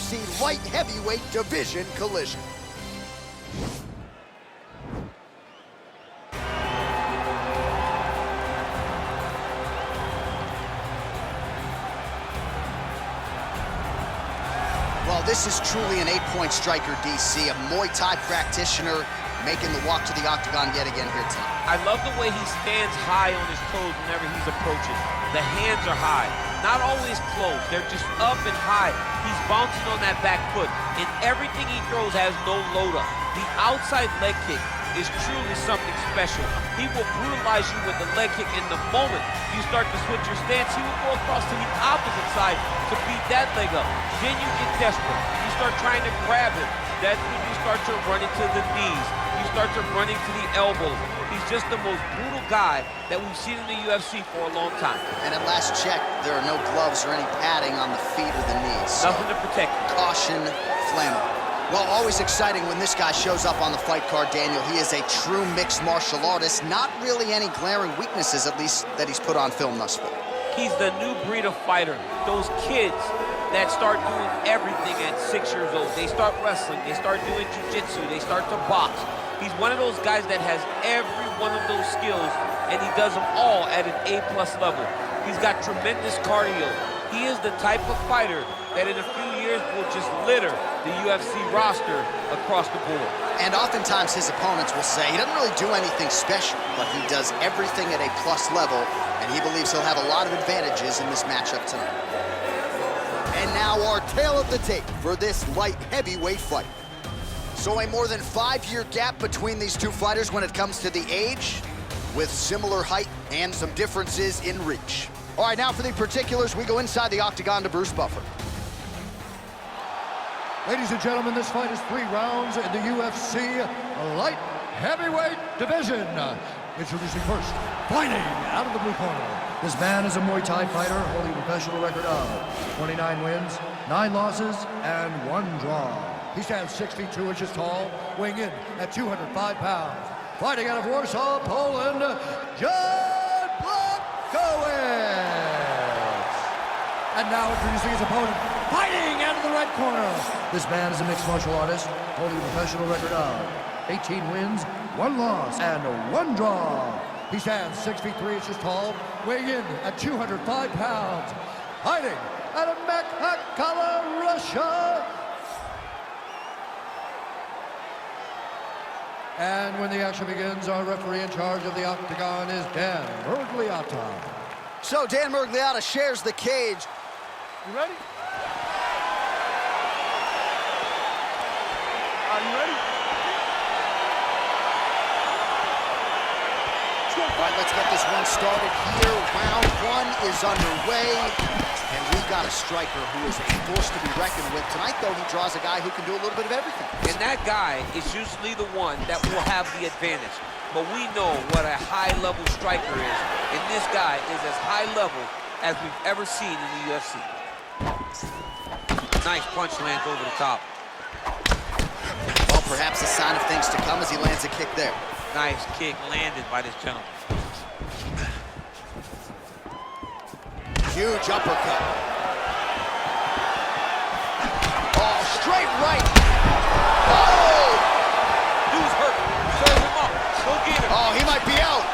UFC light heavyweight division collision. Well, this is truly an 8-point striker, DC, a Muay Thai practitioner making the walk to the octagon yet again here tonight. I love the way he stands high on his toes whenever he's approaching. The hands are high, not always closed. They're just up and high. He's bouncing on that back foot, and everything he throws has no load up. The outside leg kick is truly something special. He will brutalize you with the leg kick, and the moment you start to switch your stance, he will go across to the opposite side to beat that leg up. Then you get desperate. You start trying to grab him. That's when you start to run into the knees. You start to run into the elbows. He's just the most brutal guy that we've seen in the UFC for a long time. And at last check, there are no gloves or any padding on the feet or the knees. Nothing to protect you. Caution, flammable. Well, always exciting when this guy shows up on the fight card, Daniel. He is a true mixed martial artist. Not really any glaring weaknesses, at least, that he's put on film thus far. He's the new breed of fighter. Those kids that start doing everything at 6 years old. They start wrestling, they start doing jiu-jitsu, they start to box. He's one of those guys that has every one of those skills, and he does them all at an A+ level. He's got tremendous cardio. He is the type of fighter that in a few years will just litter the UFC roster across the board. And oftentimes his opponents will say he doesn't really do anything special, but he does everything at A+ level, and he believes he'll have a lot of advantages in this matchup tonight. And now our tale of the tape for this light heavyweight fight. So a more than 5-year gap between these two fighters when it comes to the age, with similar height and some differences in reach. All right, now for the particulars, we go inside the octagon to Bruce Buffer. Ladies and gentlemen, this fight is 3 rounds in the UFC light heavyweight division. Introducing first, fighting out of the blue corner. This man is a Muay Thai fighter holding a professional record of 29 wins, 9 losses, and 1 draw. He stands 6 feet 2 inches tall, weighing in at 205 pounds. Fighting out of Warsaw, Poland, John Błachowicz. And now introducing his opponent, fighting out of the red corner. This man is a mixed martial artist holding a professional record of 18 wins, 1 loss, and 1 draw. He stands 6 feet 3 inches tall, weighing in at 205 pounds. Fighting out of Ankalaev, Russia. And when the action begins, our referee in charge of the octagon is Dan Miragliotta. So Dan Miragliotta shares the cage. You ready? Are you ready? All right, let's get this one started here. Round 1 is underway. And we've got a striker who is a force to be reckoned with. Tonight, though, he draws a guy who can do a little bit of everything. And that guy is usually the one that will have the advantage. But we know what a high-level striker is. And this guy is as high-level as we've ever seen in the UFC. Nice punch lands over the top. Well, perhaps a sign of things to come as he lands a kick there. Nice kick landed by this gentleman. Huge uppercut. Oh, straight right. Oh! Dude's hurt. Serve him up. Go get him. Oh, he might be out.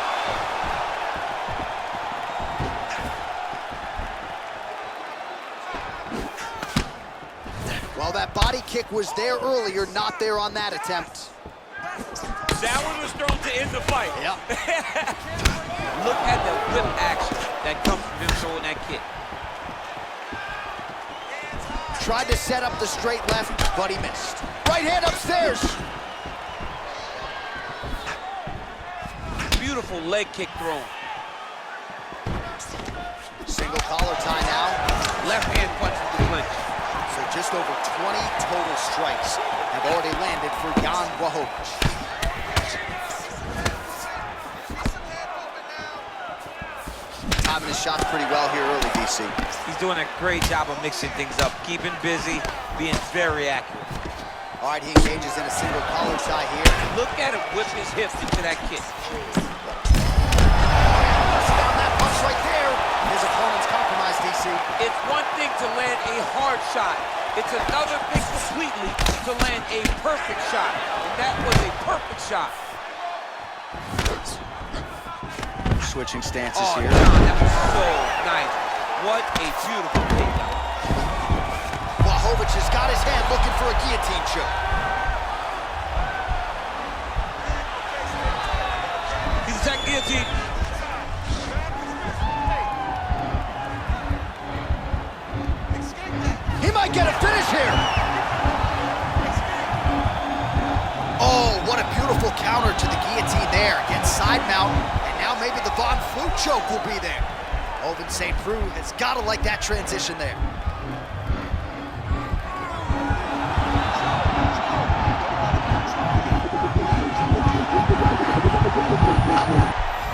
Well, that body kick was there earlier, not there on that attempt. That one was thrown to end the fight. Yep. Look at the whip action that comes from him throwing that kick. Tried to set up the straight left, but he missed. Right hand upstairs. Beautiful leg kick thrown. Single collar tie now. Left hand punch from the clinch. So just over 20 total strikes have already landed for Jan Błachowicz. Timing his shots pretty well here early, DC. He's doing a great job of mixing things up, keeping busy, being very accurate. All right, he engages in a single collar tie here. Look at him whip his hips into that kick. See on that punch right there, his opponent's compromised. compromise, DC. It's one thing to land a hard shot. It's another thing completely to land a perfect shot. And that was a perfect shot. Switching stances here. John, that was so nice. What a beautiful takedown. Błachowicz has got his hand looking for a guillotine choke. He's attacking guillotine. He might get a finish here. Oh, what a beautiful counter to the guillotine there. Gets side mount, and now maybe the Von Flue choke will be there. Ovince St. Preux has got to like that transition there.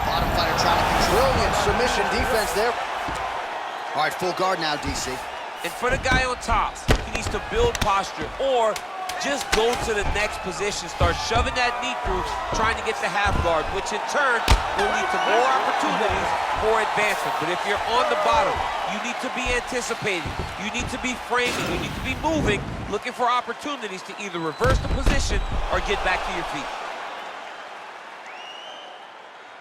Bottom fighter trying to control brilliant submission defense there. All right, full guard now, DC. And for the guy on top, he needs to build posture or just go to the next position, start shoving that knee through, trying to get the half guard, which in turn will lead to more opportunities for advancement. But if you're on the bottom, you need to be anticipating, you need to be framing, you need to be moving, looking for opportunities to either reverse the position or get back to your feet.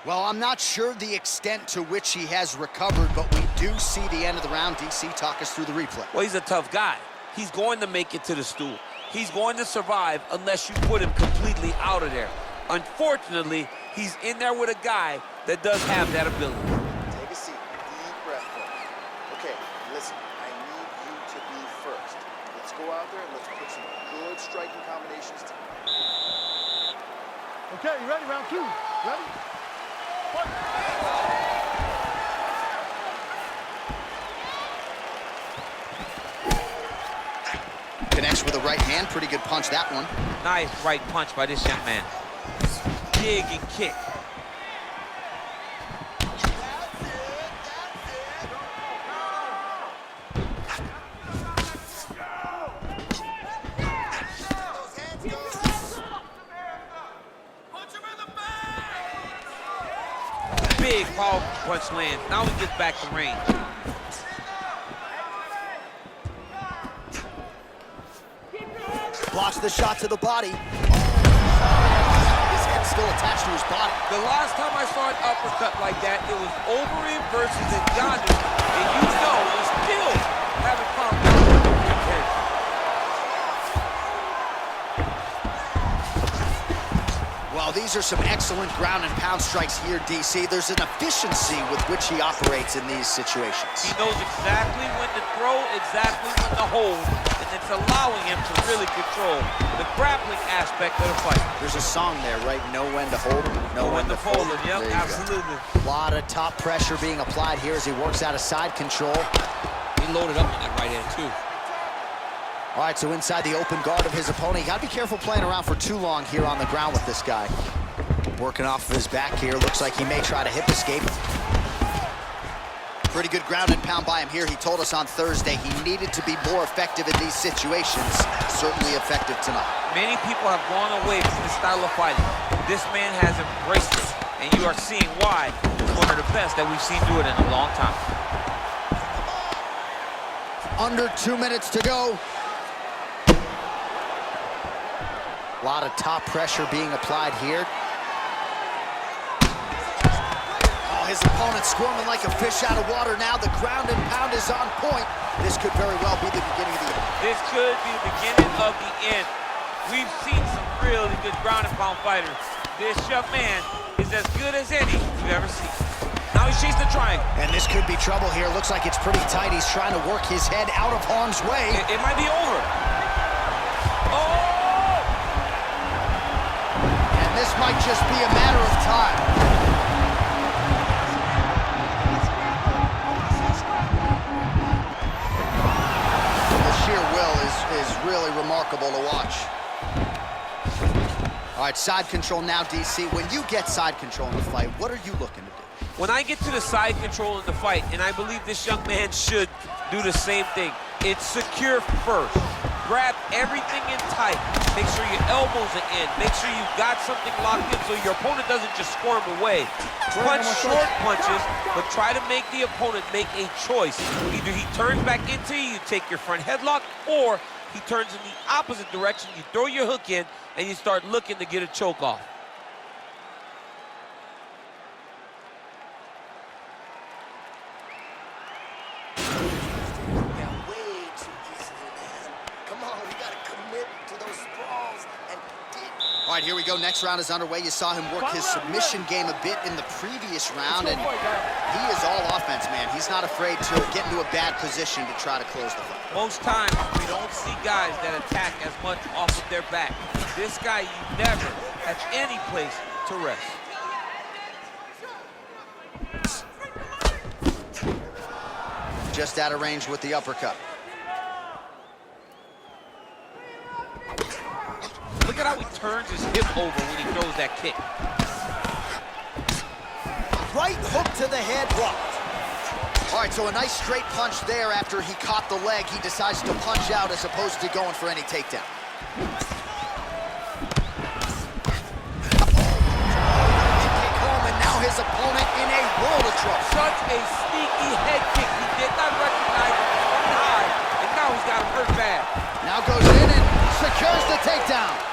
Well, I'm not sure the extent to which he has recovered, but we do see the end of the round. DC, talk us through the replay. Well, he's a tough guy. He's going to make it to the stool. He's going to survive unless you put him completely out of there. Unfortunately, he's in there with a guy that does have that ability. Take a seat, deep breath in. Okay, listen, I need you to be first. Let's go out there and let's put some good striking combinations together. Okay, you ready? Round two. Ready? Connects with a right hand. Pretty good punch, that one. Nice right punch by this young man. Dig and kick. Big power punch lands. Now he gets back to range. Blocks the shot to the body. His head's still attached to his body. The last time I saw an uppercut like that, it was Overeem versus Ngannou, and you know we still haven't found out what the contender. Well, these are some excellent ground and pound strikes here, DC. There's an efficiency with which he operates in these situations. He knows exactly when to throw, exactly when to hold, and it's allowing him to really control the grappling aspect of the fight. There's a song there, right? Know when to hold him, know when to fold him. Yep, There you absolutely. go. A lot of top pressure being applied here as he works out of side control. He loaded up on that right hand, too. All right, so inside the open guard of his opponent. You got to be careful playing around for too long here on the ground with this guy. Working off of his back here. Looks like he may try to hip escape. Pretty good ground and pound by him here. He told us on Thursday he needed to be more effective in these situations. Certainly effective tonight. Many people have gone away from this style of fighting. This man has embraced it, and you are seeing why he's one of the best that we've seen do it in a long time. Under 2 minutes to go. A lot of top pressure being applied here. Oh, his opponent squirming like a fish out of water now. The ground and pound is on point. This could very well be the beginning of the end. This could be the beginning of the end. We've seen some really good ground and pound fighters. This young man is as good as any you've ever seen. Now he's chasing the triangle. And this could be trouble here. Looks like it's pretty tight. He's trying to work his head out of harm's way. It might be over. Oh! And this might just be a matter of time. The sheer will is really remarkable to watch. All right, side control now, DC. When you get side control in the fight, what are you looking to do? When I get to the side control in the fight, and I believe this young man should do the same thing, it's secure first. grab everything in tight. Make sure your elbows are in. Make sure you've got something locked in so your opponent doesn't just squirm away. Punch short punches, but try to make the opponent make a choice. Either he turns back into you, you take your front headlock, or he turns in the opposite direction, you throw your hook in, and you start looking to get a choke off. All right, here we go. Next round is underway. You saw him work his submission game a bit in the previous round, and he is all offense, man. He's not afraid to get into a bad position to try to close the fight. Most times, we don't see guys that attack as much off of their back. This guy, you never have any place to rest. Just out of range with the uppercut. Look at how he turns his hip over when he throws that kick. Right hook to the head, blocked. All right, so a nice straight punch there after he caught the leg. He decides to punch out as opposed to going for any takedown. Kick home, and now his opponent in a world of trouble. Such a sneaky head kick. He did not recognize it was coming high, and now he's got him hurt bad. Now goes in and secures the takedown.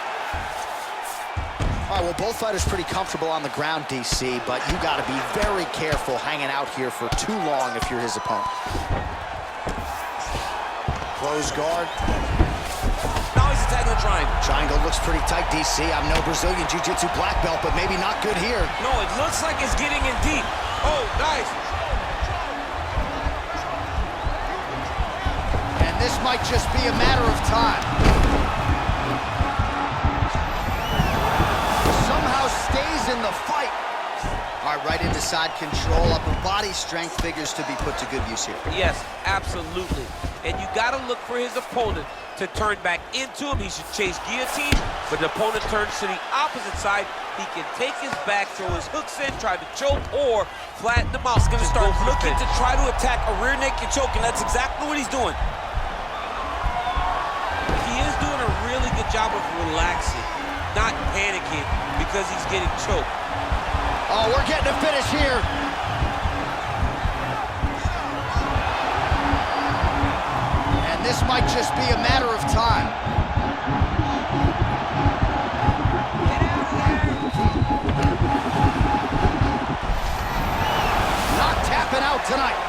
All right, well, both fighters pretty comfortable on the ground, DC, but you got to be very careful hanging out here for too long if you're his opponent. Close guard. Now he's attacking the triangle. Triangle looks pretty tight, DC. I'm no Brazilian Jiu-Jitsu black belt, but maybe not good here. No, it looks like it's getting in deep. Oh, nice. And this might just be a matter of time. Stays in the fight. All right, right into side control. Upper body strength figures to be put to good use here. Yes, absolutely. And you got to look for his opponent to turn back into him. He should chase guillotine, but the opponent turns to the opposite side. He can take his back, throw his hooks in, try to choke, or flatten the mouth. He's going to start looking to try to attack a rear naked choke, and that's exactly what he's doing. He is doing a really good job of relaxing, not panicking because he's getting choked. Oh, we're getting a finish here. And this might just be a matter of time. Not tapping out tonight.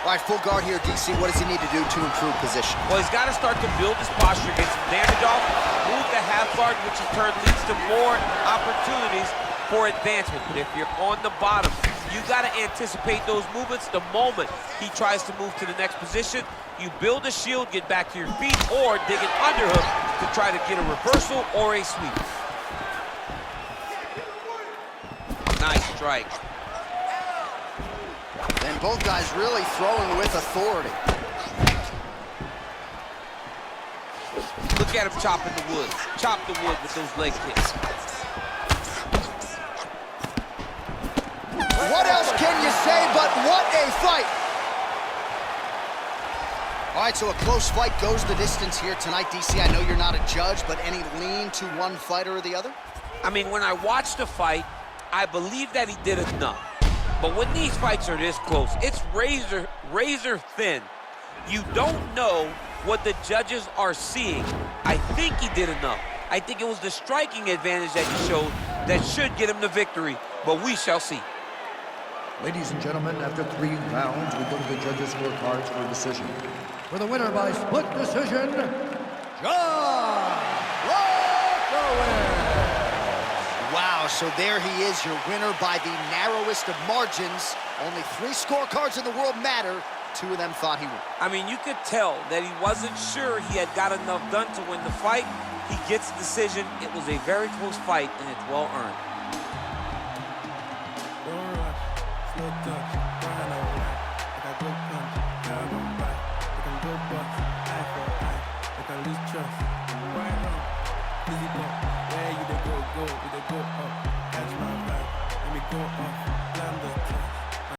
All right, full guard here, DC. What does he need to do to improve position? Well, he's got to start to build his posture, get some damage off, move the half guard, which in turn leads to more opportunities for advancement. But if you're on the bottom, you got to anticipate those movements the moment he tries to move to the next position. You build a shield, get back to your feet, or dig an underhook to try to get a reversal or a sweep. Nice strike. And both guys really throwing with authority. Look at him chopping the wood. Chop the wood with those leg kicks. What else can you say but what a fight? All right, so a close fight goes the distance here tonight, DC. I know you're not a judge, but any lean to one fighter or the other? I mean, when I watched the fight, I believe that he did enough. But when these fights are this close, it's razor thin. You don't know what the judges are seeing. I think he did enough. I think it was the striking advantage that he showed that should get him the victory, but we shall see. Ladies and gentlemen, after 3 rounds, we go to the judges' scorecards for a decision. For the winner by split decision, John Błachowicz. Wow, so there he is, your winner by the narrowest of margins. Only 3 scorecards in the world matter. 2 of them thought he would. I mean, you could tell that he wasn't sure he had got enough done to win the fight. He gets the decision. It was a very close fight, and it's well earned. Go up, catch my back, let me go up, land the